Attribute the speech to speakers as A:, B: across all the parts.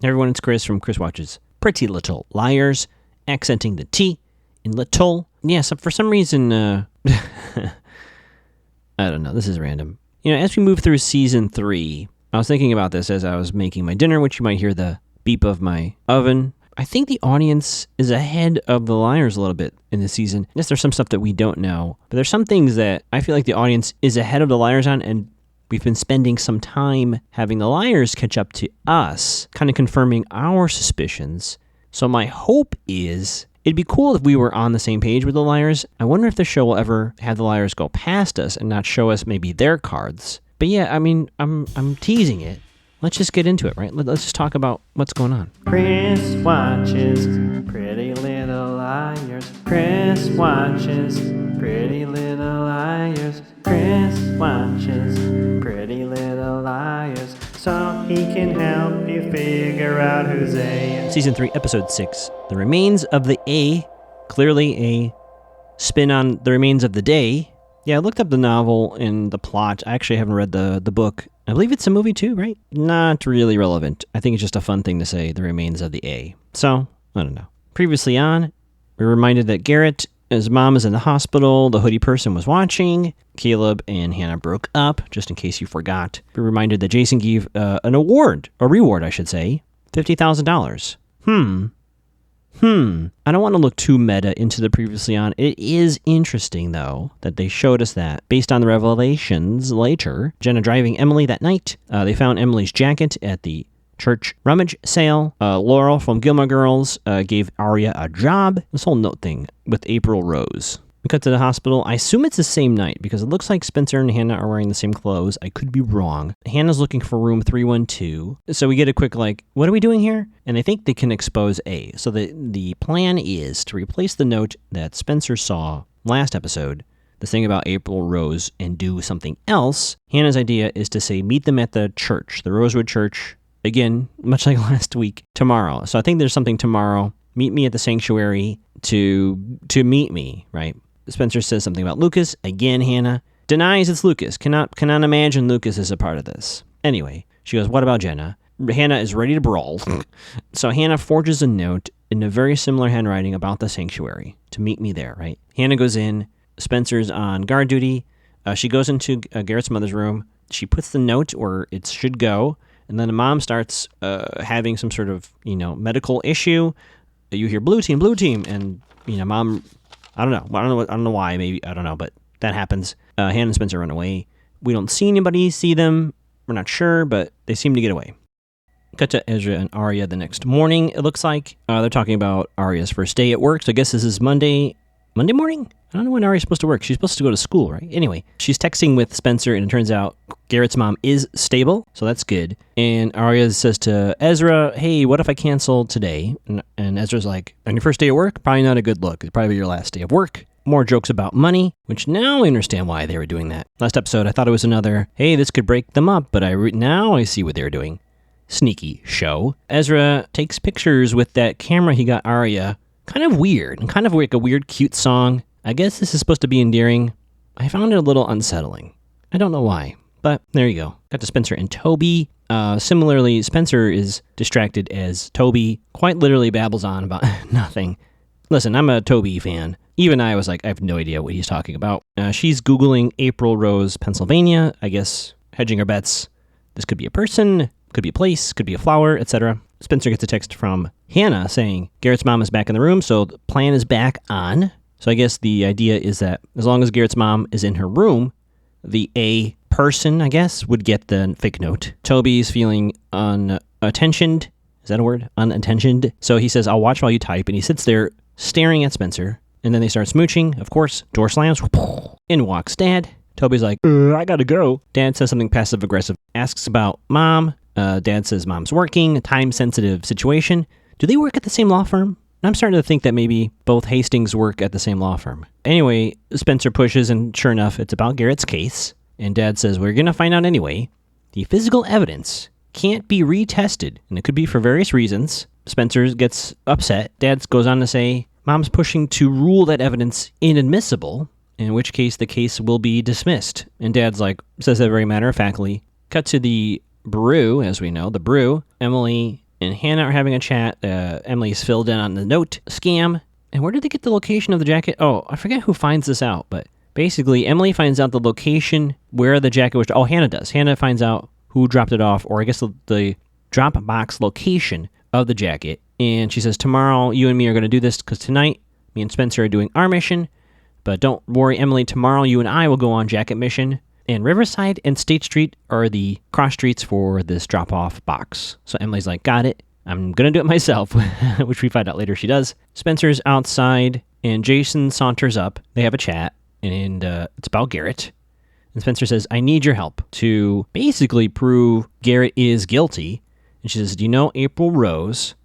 A: Hey everyone, it's Chris from Chris Watches Pretty Little Liars, accenting the T in little. Yeah, so for some reason, I don't know, this is random. You know, as we move through season 3, I was thinking about this as I was making my dinner, which you might hear the beep of my oven. I think the audience is ahead of the liars a little bit in this season. Yes, there's some stuff that we don't know, but there's some things that I feel like the audience is ahead of the liars on, and we've been spending some time having the liars catch up to us, kind of confirming our suspicions. So my hope is it'd be cool if we were on the same page with the liars. I wonder if the show will ever have the liars go past us and not show us maybe their cards. But yeah, I mean, I'm teasing it. Let's just get into it, right? Let's just talk about what's going on.
B: Chris watches Pretty Little Liars. Chris watches Pretty Little Liars. Chris watches Pretty Little Liars, so he can help you figure out who's A.
A: Season 3, Episode 6, The Remains of the A. Clearly a spin on The Remains of the Day. Yeah, I looked up the novel and the plot. I actually haven't read the book. I believe it's a movie too, right? Not really relevant. I think it's just a fun thing to say, The Remains of the A. So, I don't know. Previously on, we're reminded that Garrett, his mom is in the hospital. The hoodie person was watching. Caleb and Hannah broke up, just in case you forgot. We're reminded that Jason gave an award, a reward, I should say, $50,000. I don't want to look too meta into the previously on. It is interesting, though, that they showed us that. Based on the revelations later, Jenna driving Emily that night, they found Emily's jacket at the church rummage sale. Laurel from Gilmore Girls gave Aria a job. This whole note thing with April Rose. We cut to the hospital. I assume it's the same night because it looks like Spencer and Hannah are wearing the same clothes. I could be wrong. Hannah's looking for room 312. So we get a quick what are we doing here? And I think they can expose A. So the plan is to replace the note that Spencer saw last episode, the thing about April Rose, and do something else. Hannah's idea is to say meet them at the church, the Rosewood Church. Again, much like last week, tomorrow. So I think there's something tomorrow. Meet me at the sanctuary to meet me, right? Spencer says something about Lucas. Again, Hannah denies it's Lucas. Cannot imagine Lucas is a part of this. Anyway, she goes, what about Jenna? Hannah is ready to brawl. So Hannah forges a note in a very similar handwriting about the sanctuary to meet me there, right? Hannah goes in. Spencer's on guard duty. She goes into Garrett's mother's room. She puts the note where it should go. And then the mom starts having some sort of, medical issue. You hear blue team, and, mom, I don't know why, maybe, I don't know, but that happens. Hannah and Spencer run away. We don't see anybody see them. We're not sure, but they seem to get away. Cut to Ezra and Aria the next morning, it looks like. They're talking about Aria's first day at work, so I guess this is Monday morning? I don't know when Aria's supposed to work. She's supposed to go to school, right? Anyway, she's texting with Spencer, and it turns out Garrett's mom is stable, so that's good. And Aria says to Ezra, hey, what if I cancel today? And Ezra's like, on your first day at work? Probably not a good look. It's probably your last day of work. More jokes about money, which now I understand why they were doing that. Last episode, I thought it was another, hey, this could break them up, but now I see what they were doing. Sneaky show. Ezra takes pictures with that camera he got Aria. Kind of weird, and kind of like a weird, cute song. I guess this is supposed to be endearing. I found it a little unsettling. I don't know why, but there you go. Got to Spencer and Toby. Similarly, Spencer is distracted as Toby quite literally babbles on about nothing. Listen, I'm a Toby fan. Even I was like, I have no idea what he's talking about. She's Googling April Rose, Pennsylvania. I guess hedging her bets. This could be a person, could be a place, could be a flower, etc. Spencer gets a text from Hannah saying Garrett's mom is back in the room, so the plan is back on. So I guess the idea is that as long as Garrett's mom is in her room, the A person, I guess, would get the fake note. Toby's feeling unattentioned. Is that a word? Unattentioned. So he says, I'll watch while you type. And he sits there staring at Spencer. And then they start smooching. Of course, door slams. In walks Dad. Toby's like, I gotta go. Dad says something passive-aggressive. Asks about Mom. Dad says Mom's working. A time-sensitive situation. Do they work at the same law firm? I'm starting to think that maybe both Hastings work at the same law firm. Anyway, Spencer pushes, and sure enough, it's about Garrett's case. And Dad says, we're going to find out anyway. The physical evidence can't be retested, and it could be for various reasons. Spencer gets upset. Dad goes on to say, Mom's pushing to rule that evidence inadmissible, in which case the case will be dismissed. And Dad's says that very matter-of-factly. Cut to the brew, as we know, the brew. Emily and Hannah are having a chat. Emily's filled in on the note scam. And where did they get the location of the jacket? Oh, I forget who finds this out, but basically Emily finds out the location where the jacket was. Oh, Hannah does. Hannah finds out who dropped it off, or I guess the drop box location of the jacket. And she says, tomorrow you and me are going to do this because tonight me and Spencer are doing our mission. But don't worry, Emily, tomorrow you and I will go on jacket mission. And Riverside and State Street are the cross streets for this drop-off box. So Emily's like, got it. I'm going to do it myself, which we find out later she does. Spencer's outside, and Jason saunters up. They have a chat, and it's about Garrett. And Spencer says, I need your help to basically prove Garrett is guilty. And she says, do you know April Rose?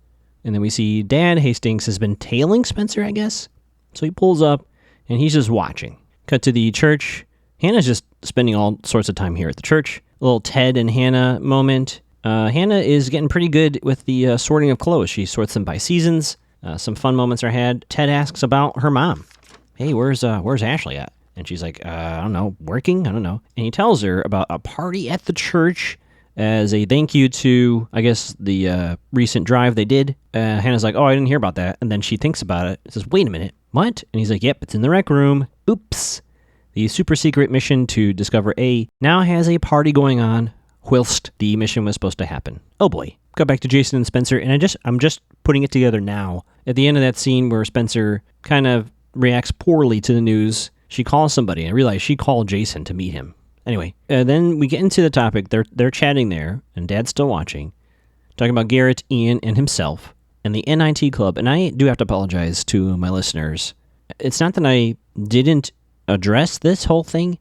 A: And then we see Dad Hastings has been tailing Spencer, I guess. So he pulls up, and he's just watching. Cut to the church. Hannah's just spending all sorts of time here at the church. A little Ted and Hannah moment. Hannah is getting pretty good with the sorting of clothes. She sorts them by seasons. Some fun moments are had. Ted asks about her mom. Hey, where's Ashley at? And she's like, I don't know, working? I don't know. And he tells her about a party at the church as a thank you to, I guess, the recent drive they did. Hannah's like, oh, I didn't hear about that. And then she thinks about it. Says, wait a minute, what? And he's like, yep, it's in the rec room. Oops. The super secret mission to discover A now has a party going on whilst the mission was supposed to happen. Oh boy. Go back to Jason and Spencer, and I'm just putting it together now. At the end of that scene where Spencer kind of reacts poorly to the news, she calls somebody, and I realize she called Jason to meet him. Anyway, then we get into the topic. They're chatting there, and Dad's still watching, talking about Garrett, Ian, and himself, and the NIT Club. And I do have to apologize to my listeners. It's not that I didn't address this whole thing.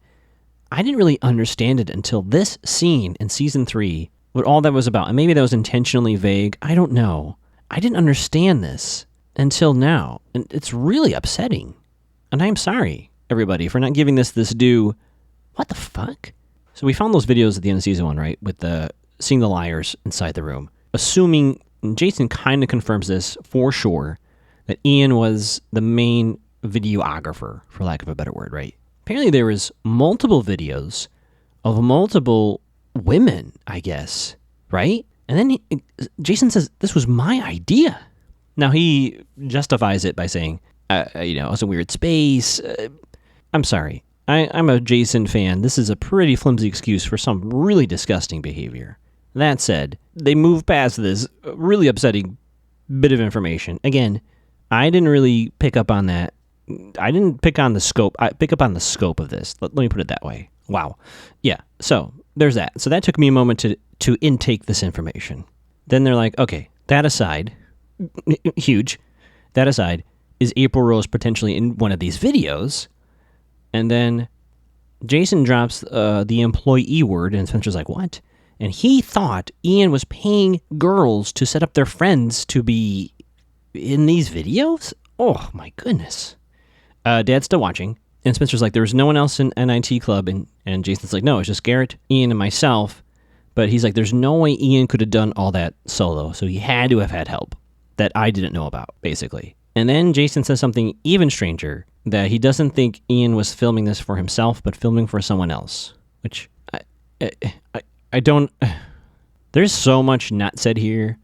A: I didn't really understand it until this scene in season 3, what all that was about. And maybe that was intentionally vague. I don't know. I didn't understand this until now. And it's really upsetting. And I'm sorry, everybody, for not giving this due. What the fuck? So we found those videos at the end of season 1, right? With seeing the liars inside the room. Assuming, Jason kind of confirms this for sure, that Ian was the main videographer, for lack of a better word, right? Apparently there was multiple videos of multiple women, I guess, right? And then Jason says, this was my idea. Now he justifies it by saying, it was a weird space. I'm sorry. I'm a Jason fan. This is a pretty flimsy excuse for some really disgusting behavior. That said, they move past this really upsetting bit of information. Again, I didn't really pick up on that. I didn't pick on the scope. I pick up on the scope of this. Let me put it that way. Wow. Yeah. So there's that. So that took me a moment to intake this information. Then they're like, okay, that aside, huge. That aside, is April Rose potentially in one of these videos? And then Jason drops the employee word, and Spencer's like, what? And he thought Ian was paying girls to set up their friends to be in these videos? Oh my goodness. Dad's still watching, and Spencer's like, there's no one else in NIT Club, and Jason's like, no, it's just Garrett, Ian, and myself. But he's like, there's no way Ian could have done all that solo, so he had to have had help that I didn't know about, basically. And then Jason says something even stranger, that he doesn't think Ian was filming this for himself, but filming for someone else, which I don't... There's so much not said here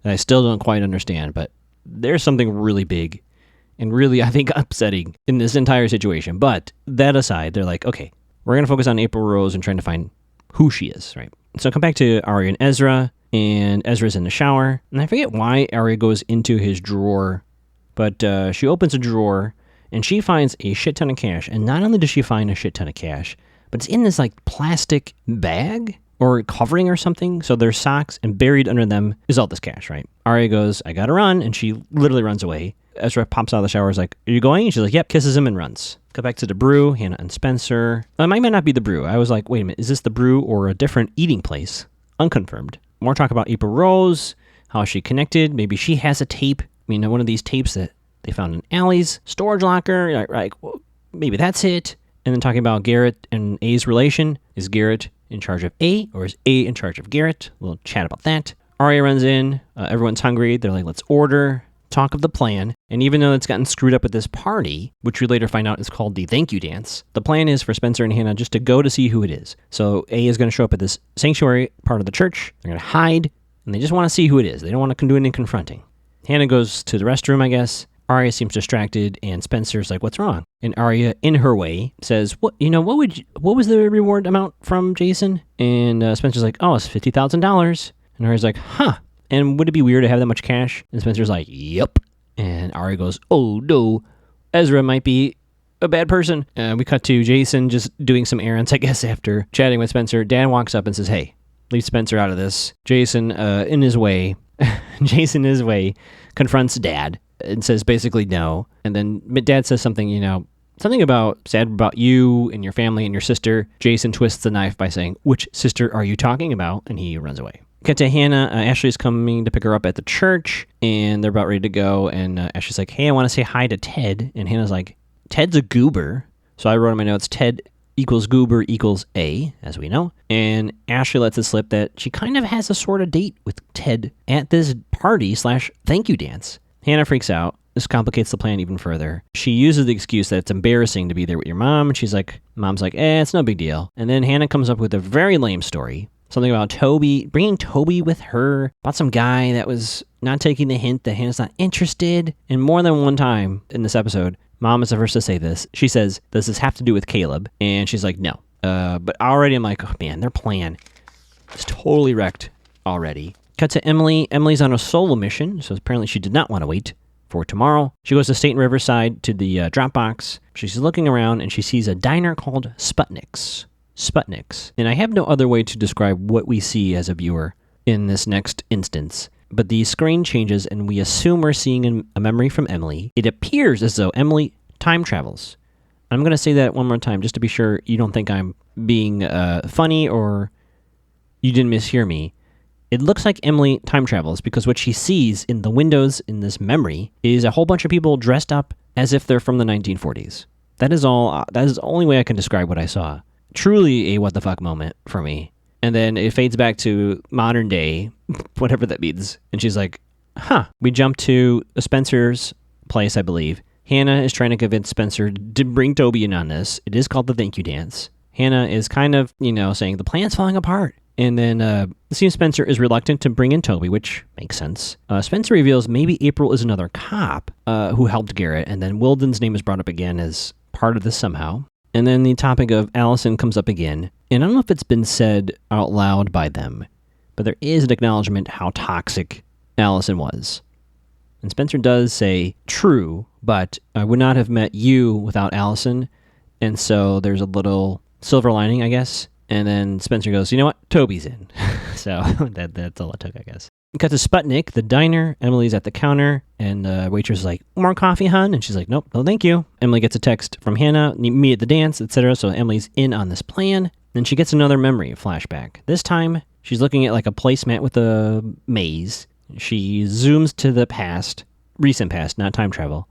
A: that I still don't quite understand, but there's something really big and really, I think, upsetting in this entire situation. But that aside, they're like, okay, we're going to focus on April Rose and trying to find who she is, right? So come back to Arya and Ezra's in the shower. And I forget why Arya goes into his drawer, but she opens a drawer and she finds a shit ton of cash. And not only does she find a shit ton of cash, but it's in this like plastic bag or covering or something. So there's socks, and buried under them is all this cash, right? Arya goes, I gotta run, and she literally runs away. Ezra pops out of the shower, is like, are you going? And she's like, yep, kisses him and runs. Go back to the brew, Hannah and Spencer. It might not be the brew. I was like, wait a minute, is this the brew or a different eating place? Unconfirmed. More talk about April Rose, how she connected. Maybe she has a tape. One of these tapes that they found in Allie's storage locker. Like, well, maybe that's it. And then talking about Garrett and A's relation. Is Garrett in charge of A, or is A in charge of Garrett? We'll chat about that. Arya runs in. Everyone's hungry. They're like, let's order. Talk of the plan. And even though it's gotten screwed up at this party, which we later find out is called the thank you dance, the plan is for Spencer and Hannah just to go to see who it is. So A is going to show up at this sanctuary part of the church. They're going to hide. and they just want to see who it is. They don't want to do anything confronting. Hannah goes to the restroom, I guess. Arya seems distracted, and Spencer's like, what's wrong? And Arya, in her way, says, what was the reward amount from Jason? And Spencer's like, oh, it's $50,000. And Arya's like, huh. And would it be weird to have that much cash? And Spencer's like, yep. And Arya goes, oh, no. Ezra might be a bad person. We cut to Jason just doing some errands, I guess, after chatting with Spencer. Dan walks up and says, hey, leave Spencer out of this. Jason, in his way, confronts Dad and says basically no. And then Dad says something, something about sad about you and your family and your sister. Jason twists the knife by saying, which sister are you talking about? And he runs away. Cut to Hannah. Ashley's coming to pick her up at the church, and they're about ready to go. And Ashley's like, hey, I want to say hi to Ted. And Hannah's like, Ted's a goober. So I wrote in my notes, Ted equals goober equals A, as we know. And Ashley lets it slip that she kind of has a sort of date with Ted at this party/thank you dance. Hannah freaks out. This complicates the plan even further. She uses the excuse that it's embarrassing to be there with your mom. And mom's like, it's no big deal. And then Hannah comes up with a very lame story. Something about Toby, bringing Toby with her, about some guy that was not taking the hint that Hannah's not interested. And more than one time in this episode, Mom is the first to say this. She says, does this have to do with Caleb? And she's like, no. But already I'm like, oh man, their plan is totally wrecked already. Cut to Emily. Emily's on a solo mission, so apparently she did not want to wait for tomorrow. She goes to State and Riverside to the drop box. She's looking around and she sees a diner called Sputnik's. And I have no other way to describe what we see as a viewer in this next instance. But the screen changes and we assume we're seeing a memory from Emily. It appears as though Emily time travels. I'm going to say that one more time just to be sure you don't think I'm being funny or you didn't mishear me. It looks like Emily time travels because what she sees in the windows in this memory is a whole bunch of people dressed up as if they're from the 1940s. That is all. That is the only way I can describe what I saw. Truly a what the fuck moment for me. And then it fades back to modern day, whatever that means. And she's like, we jump to Spencer's place, I believe. Hannah is trying to convince Spencer to bring Toby in on this. It is called the thank you dance. Hannah is kind of, saying the plan's falling apart. And then it seems Spencer is reluctant to bring in Toby, which makes sense. Spencer reveals maybe April is another cop who helped Garrett. And then Wilden's name is brought up again as part of this somehow. And then the topic of Allison comes up again. And I don't know if it's been said out loud by them, but there is an acknowledgement how toxic Allison was. And Spencer does say, true, but I would not have met you without Allison. And so there's a little silver lining, I guess. And then Spencer goes, you know what? Toby's in. So that's all it took, I guess. Cut to Sputnik, the diner. Emily's at the counter, and the waitress is like, more coffee, hun? And she's like, nope, no thank you. Emily gets a text from Hannah, meet at the dance, etc. So Emily's in on this plan. Then she gets another memory flashback. This time, she's looking at like a placemat with a maze. She zooms to the past, recent past, not time travel.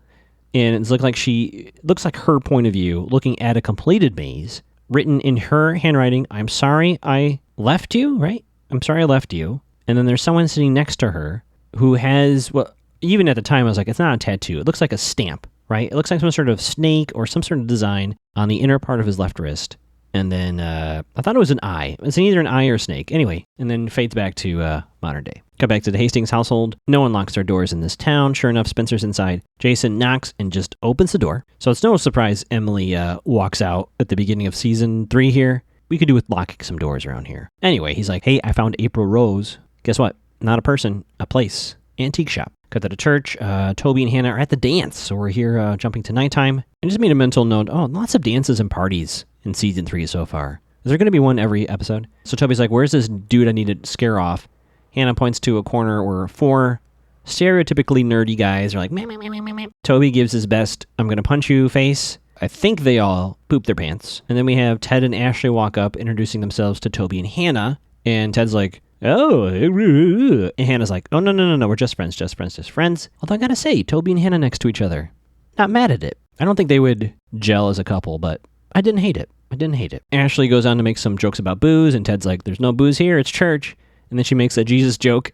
A: And it looks like her point of view, looking at a completed maze, written in her handwriting, I'm sorry I left you, right? I'm sorry I left you. And then there's someone sitting next to her who has, well, even at the time I was like, it's not a tattoo. It looks like a stamp, right? It looks like some sort of snake or some sort of design on the inner part of his left wrist. And then I thought it was an eye. It's either an eye or a snake. Anyway, and then fades back to modern day. Cut back to the Hastings household. No one locks their doors in this town. Sure enough, Spencer's inside. Jason knocks and just opens the door. So it's no surprise Emily walks out at the beginning of season 3 here. We could do with locking some doors around here. Anyway, he's like, hey, I found April Rose. Guess what? Not a person, a place. Antique shop. Cut to the church. Toby and Hannah are at the dance. So we're here jumping to nighttime. I just made a mental note. Oh, lots of dances and parties in season 3 so far. Is there going to be one every episode? So Toby's like, where's this dude I need to scare off? Hannah points to a corner where 4 stereotypically nerdy guys are like, meh, meh, meh, meh, meh. Toby gives his best, I'm going to punch you face. I think they all poop their pants. And then we have Ted and Ashley walk up, introducing themselves to Toby and Hannah. And Ted's like, oh, and Hannah's like, oh, no, we're just friends. Although I gotta say, Toby and Hannah next to each other, not mad at it. I don't think they would gel as a couple, but I didn't hate it. Ashley goes on to make some jokes about booze, and Ted's like, there's no booze here, it's church. And then she makes a Jesus joke,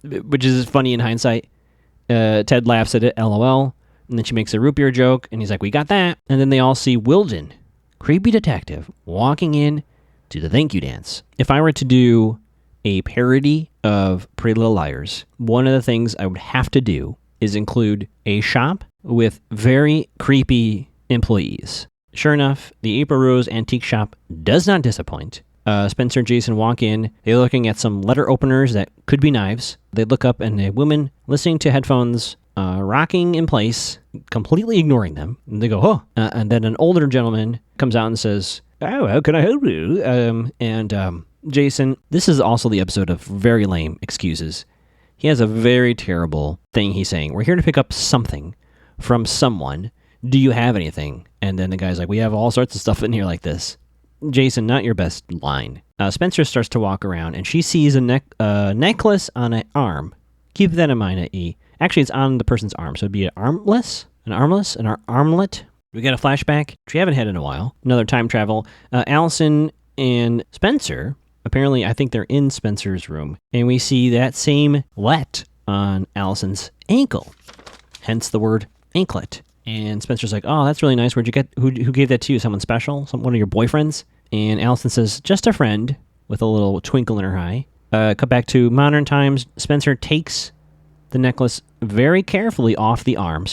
A: which is funny in hindsight. Ted laughs at it, LOL. And then she makes a root beer joke, and he's like, we got that. And then they all see Wilden, creepy detective, walking in to the thank you dance. If I were to do a parody of Pretty Little Liars, one of the things I would have to do is include a shop with very creepy employees. Sure enough, the April Rose Antique Shop does not disappoint. Spencer and Jason walk in. They're looking at some letter openers that could be knives. They look up, and a woman listening to headphones, rocking in place, completely ignoring them. And they go, oh. And then an older gentleman comes out and says, oh, how can I help you? Jason, this is also the episode of very lame excuses. He has a very terrible thing he's saying. We're here to pick up something from someone. Do you have anything? And then the guy's like, we have all sorts of stuff in here like this. Jason, not your best line. Spencer starts to walk around, and she sees a necklace on an arm. Keep that in mind. Actually, it's on the person's arm, so it'd be an armlet. We get a flashback, which we haven't had in a while. Another time travel. Allison and Spencer, apparently I think they're in Spencer's room, and we see that same wet on Allison's ankle. Hence the word anklet. And Spencer's like, oh, that's really nice. Where'd you get, who gave that to you? Someone special? One of your boyfriends? And Allison says, just a friend, with a little twinkle in her eye. Cut back to modern times. Spencer takes the necklace very carefully off the arm.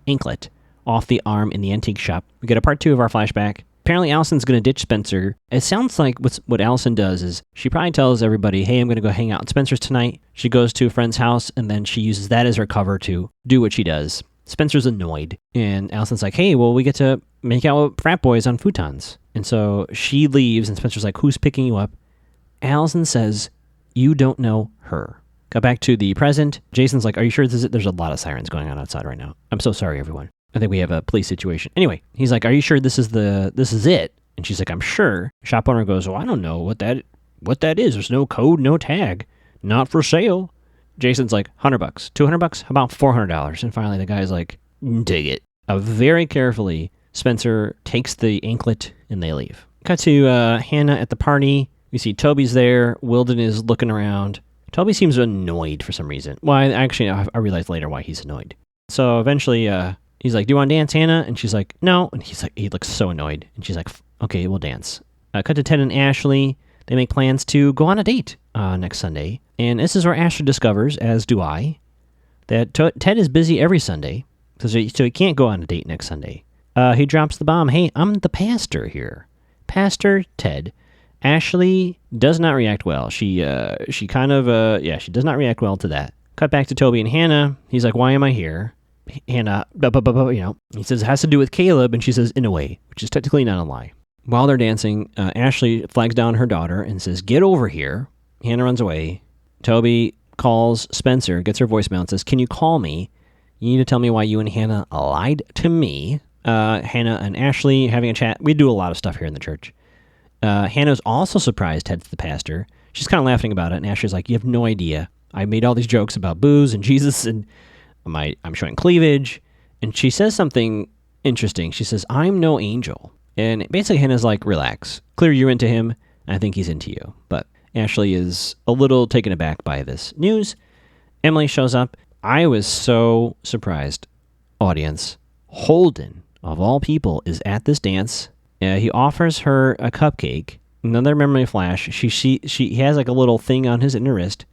A: Anklet. Off the arm in the antique shop. We get a part 2 of our flashback. Apparently Allison's going to ditch Spencer. It sounds like what Allison does is she probably tells everybody, hey, I'm going to go hang out at Spencer's tonight. She goes to a friend's house, and then she uses that as her cover to do what she does. Spencer's annoyed, and Allison's like, hey, well, we get to make out with frat boys on futons. And so she leaves, and Spencer's like, who's picking you up? Allison says, you don't know her. Got back to the present. Jason's like, are you sure this is it? There's a lot of sirens going on outside right now. I'm so sorry, everyone. I think we have a police situation. Anyway, he's like, are you sure this is it? And she's like, I'm sure. Shop owner goes, well, I don't know what that is. There's no code, no tag. Not for sale. Jason's like, $100, $200, how about $400? And finally the guy's like, dig it. Very carefully, Spencer takes the anklet and they leave. Cut to Hannah at the party. We see Toby's there. Wilden is looking around. Toby seems annoyed for some reason. Well, I realized later why he's annoyed. So eventually, he's like, do you want to dance, Hannah? And she's like, no. And he looks so annoyed. And she's like, okay, we'll dance. Cut to Ted and Ashley. They make plans to go on a date next Sunday. And this is where Ashley discovers, as do I, that Ted is busy every Sunday. So he can't go on a date next Sunday. He drops the bomb. Hey, I'm the pastor here. Pastor Ted. Ashley does not react well. She does not react well to that. Cut back to Toby and Hannah. He's like, why am I here? Hannah, he says it has to do with Caleb, and she says, in a way, which is technically not a lie. While they're dancing, Ashley flags down her daughter and says, get over here. Hannah runs away. Toby calls Spencer, gets her voicemail, and says, can you call me? You need to tell me why you and Hannah lied to me. Hannah and Ashley having a chat. We do a lot of stuff here in the church. Hannah's also surprised Ted's the pastor. She's kind of laughing about it, and Ashley's like, you have no idea. I made all these jokes about booze and Jesus, and I'm showing cleavage. And she says something interesting. She says, I'm no angel. And basically Hannah's like, relax. Clearly you're into him. I think he's into you. But Ashley is a little taken aback by this news. Emily shows up. I was so surprised. Audience. Holden, of all people, is at this dance. He offers her a cupcake. Another memory flash. He has like a little thing on his inner wrist.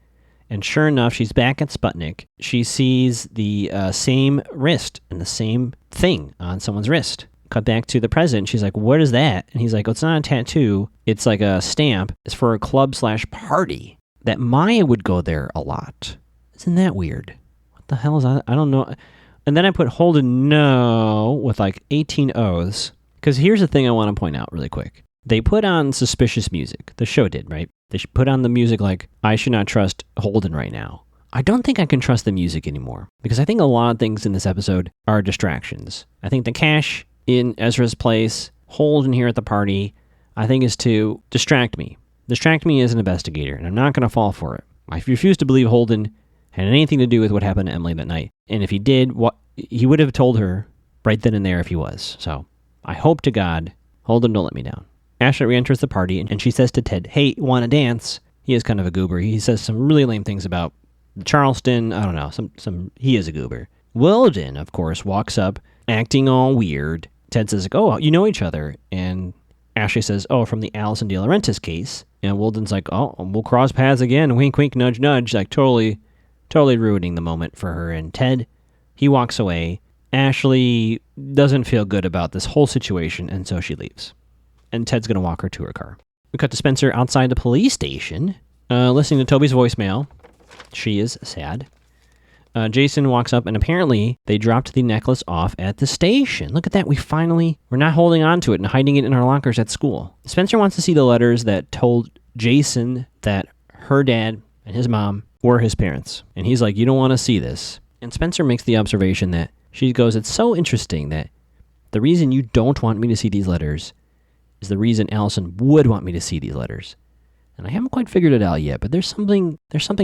A: And sure enough, she's back at Sputnik. She sees the same wrist and the same thing on someone's wrist. Cut back to the present. She's like, what is that? And he's like, oh, it's not a tattoo. It's like a stamp. It's for a club/party. That Maya would go there a lot. Isn't that weird? What the hell is that? I don't know. And then I put Holden no with like 18 oaths. Because here's the thing I want to point out really quick. They put on suspicious music. The show did, right? They should put on the music like, I should not trust Holden right now. I don't think I can trust the music anymore. Because I think a lot of things in this episode are distractions. I think the cash in Ezra's place, Holden here at the party, I think is to distract me. Distract me as an investigator, and I'm not going to fall for it. I refuse to believe Holden had anything to do with what happened to Emily that night. And if he did, he would have told her right then and there if he was. So I hope to God, Holden don't let me down. Ashley re-enters the party, and she says to Ted, hey, want to dance? He is kind of a goober. He says some really lame things about Charleston. I don't know. He is a goober. Wilden, of course, walks up, acting all weird. Ted says, oh, you know each other. And Ashley says, oh, from the Allison De Laurentiis case. And Wilden's like, oh, we'll cross paths again. Wink, wink, nudge, nudge. Like totally ruining the moment for her. And Ted, he walks away. Ashley doesn't feel good about this whole situation, and so she leaves. And Ted's going to walk her to her car. We cut to Spencer outside the police station, listening to Toby's voicemail. She is sad. Jason walks up, and apparently they dropped the necklace off at the station. Look at that. We're not holding on to it and hiding it in our lockers at school. Spencer wants to see the letters that told Jason that her dad and his mom were his parents. And he's like, you don't want to see this. And Spencer makes the observation that she goes, it's so interesting that the reason you don't want me to see these letters is the reason Allison would want me to see these letters. And I haven't quite figured it out yet, but there's something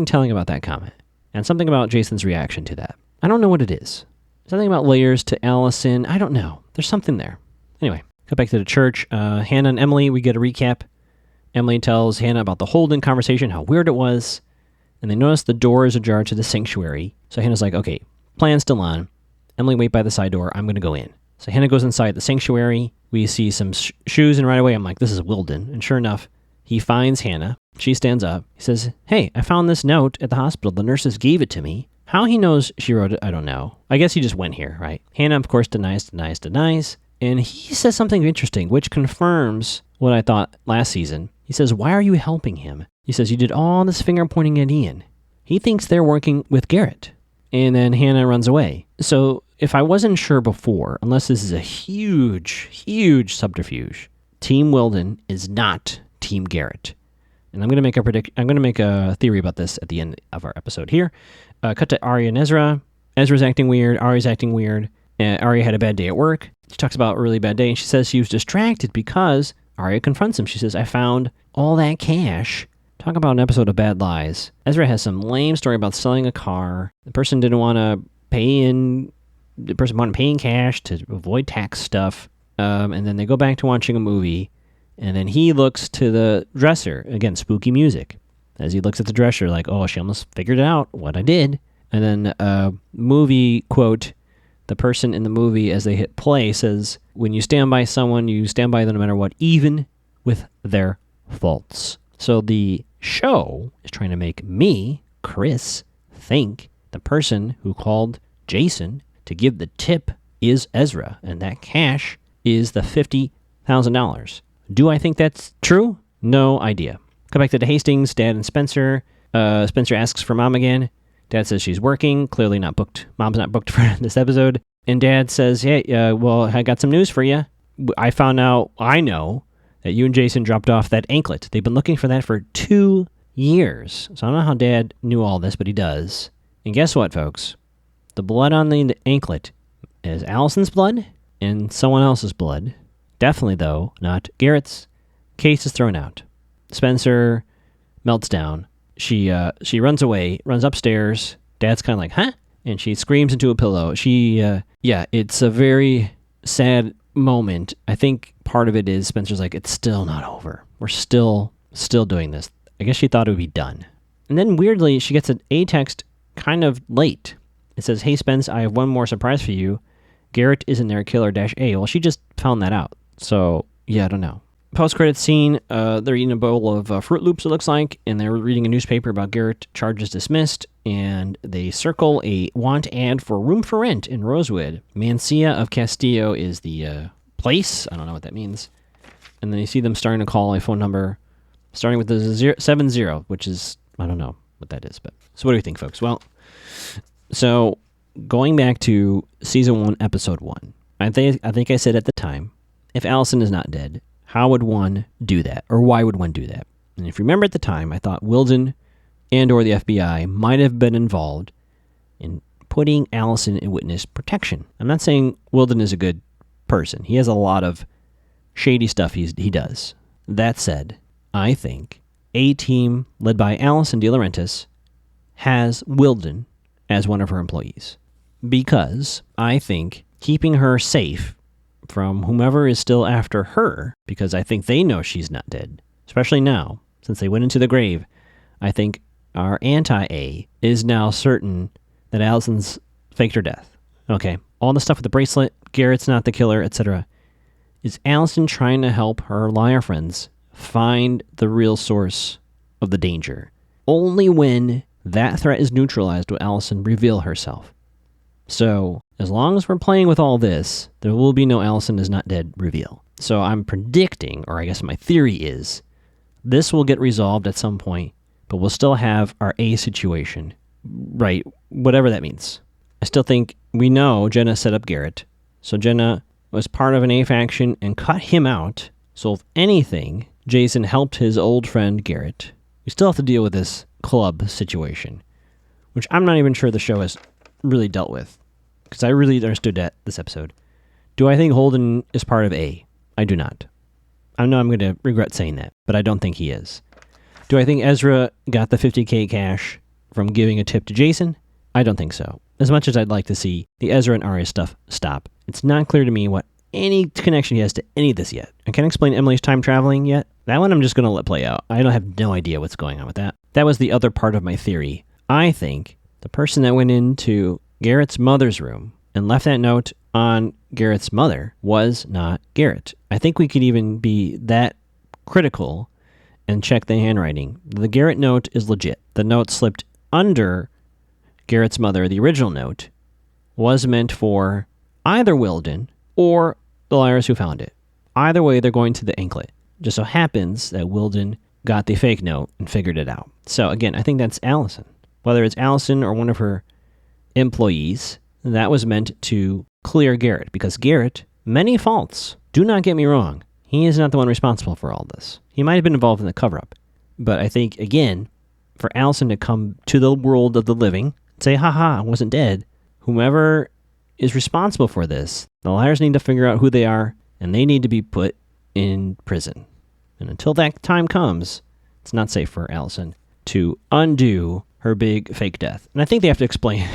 A: telling about that comment. And something about Jason's reaction to that. I don't know what it is. Something about layers to Allison. I don't know. There's something there. Anyway, go back to the church. Hannah and Emily, we get a recap. Emily tells Hannah about the Holden conversation, how weird it was. And they notice the door is ajar to the sanctuary. So Hannah's like, okay, plan's still on. Emily, wait by the side door. I'm going to go in. So Hannah goes inside the sanctuary. We see some shoes, and right away I'm like, this is Wilden. And sure enough, he finds Hannah. She stands up. He says, hey, I found this note at the hospital. The nurses gave it to me. How he knows she wrote it, I don't know. I guess he just went here, right? Hannah, of course, denies. And he says something interesting, which confirms what I thought last season. He says, why are you helping him? He says, you did all this finger pointing at Ian. He thinks they're working with Garrett. And then Hannah runs away. So if I wasn't sure before, unless this is a huge, huge subterfuge, Team Wilden is not Team Garrett. And I'm going to make a theory about this at the end of our episode here. Cut to Arya and Ezra. Ezra's acting weird. Arya's acting weird. Arya had a bad day at work. She talks about a really bad day, and she says she was distracted because Arya confronts him. She says, I found all that cash. Talk about an episode of Bad Lies. Ezra has some lame story about selling a car. The person didn't want to pay in. The person wanted to pay in cash to avoid tax stuff. And then they go back to watching a movie. And then he looks to the dresser. Again, spooky music. As he looks at the dresser, like, oh, she almost figured it out, what I did. And then movie quote, the person in the movie, as they hit play, says, when you stand by someone, you stand by them no matter what, even with their faults. So the show is trying to make me, Chris, think the person who called Jason to give the tip is Ezra, and that cash is the $50,000. Do I think that's true? No idea. Come back to the Hastings, Dad and Spencer. Spencer asks for Mom again. Dad says she's working, clearly not booked. Mom's not booked for this episode. And Dad says, hey, well, I got some news for you. I know that you and Jason dropped off that anklet. They've been looking for that for 2 years. So I don't know how Dad knew all this, but he does. And guess what, folks? The blood on the anklet is Allison's blood and someone else's blood. Definitely, though, not Garrett's. Case is thrown out. Spencer melts down. She runs away, runs upstairs. Dad's kind of like, huh? And she screams into a pillow. It's a very sad moment. I think part of it is Spencer's like, it's still not over. We're still doing this. I guess she thought it would be done. And then weirdly, she gets a text kind of late. It says, hey, Spence, I have one more surprise for you. Garrett isn't there, killer-A. Well, she just found that out. So, yeah, I don't know. Post-credits scene, they're eating a bowl of Fruit Loops, it looks like, and they're reading a newspaper about Garrett charges dismissed, and they circle a want ad for room for rent in Rosewood. Mancia of Castillo is the place. I don't know what that means. And then you see them starting to call a phone number starting with the 70, which is, I don't know what that is. But so what do you think, folks? Well, so going back to season 1, episode 1, I think I said at the time, if Allison is not dead, how would one do that? Or why would one do that? And if you remember at the time, I thought Wilden and or the FBI might have been involved in putting Allison in witness protection. I'm not saying Wilden is a good person. He has a lot of shady stuff he does. That said, I think a team led by Allison De Laurentiis has Wilden as one of her employees. Because I think keeping her safe from whomever is still after her, because I think they know she's not dead, especially now, since they went into the grave, I think our anti-A is now certain that Allison's faked her death. Okay, all the stuff with the bracelet, Garrett's not the killer, etc. Is Allison trying to help her liar friends find the real source of the danger. Only when that threat is neutralized will Allison reveal herself. So, as long as we're playing with all this, there will be no Allison is not dead reveal. So I'm predicting, or I guess my theory is, this will get resolved at some point, but we'll still have our A situation. Right, whatever that means. I still think we know Jenna set up Garrett. So Jenna was part of an A faction and cut him out. So if anything, Jason helped his old friend Garrett. We still have to deal with this club situation, which I'm not even sure the show has really dealt with, because I really understood that this episode. Do I think Holden is part of A? I do not. I know I'm going to regret saying that, but I don't think he is. Do I think Ezra got the $50K cash from giving a tip to Jason? I don't think so. As much as I'd like to see the Ezra and Arya stuff stop, it's not clear to me what any connection he has to any of this yet. I can't explain Emily's time traveling yet. That one I'm just going to let play out. I don't have no idea what's going on with that. That was the other part of my theory. I think the person that went into Garrett's mother's room and left that note on Garrett's mother was not Garrett. I think we could even be that critical and check the handwriting. The Garrett note is legit. The note slipped under Garrett's mother, the original note, was meant for either Wilden or the liars who found it. Either way, they're going to the anklet. Just so happens that Wilden got the fake note and figured it out. So again, I think that's Allison. Whether it's Allison or one of her employees, that was meant to clear Garrett, because Garrett, many faults. Do not get me wrong. He is not the one responsible for all this. He might have been involved in the cover-up. But I think, again, for Allison to come to the world of the living and say, haha, I wasn't dead, whomever is responsible for this, the liars need to figure out who they are, and they need to be put in prison. And until that time comes, it's not safe for Allison to undo her big fake death. And I think they have to explain.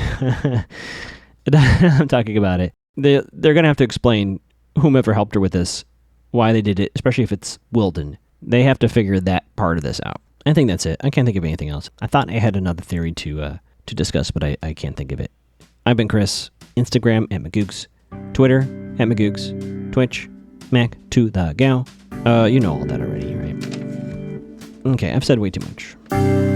A: I'm talking about it. They're going to have to explain whomever helped her with this, why they did it, especially if it's Wilden. They have to figure that part of this out. I think that's it. I can't think of anything else. I thought I had another theory to discuss, but I can't think of it. I've been Chris. Instagram @Magooks, Twitter @Magooks, Twitch, Mac to the Gal. You know all that already, right? Okay, I've said way too much.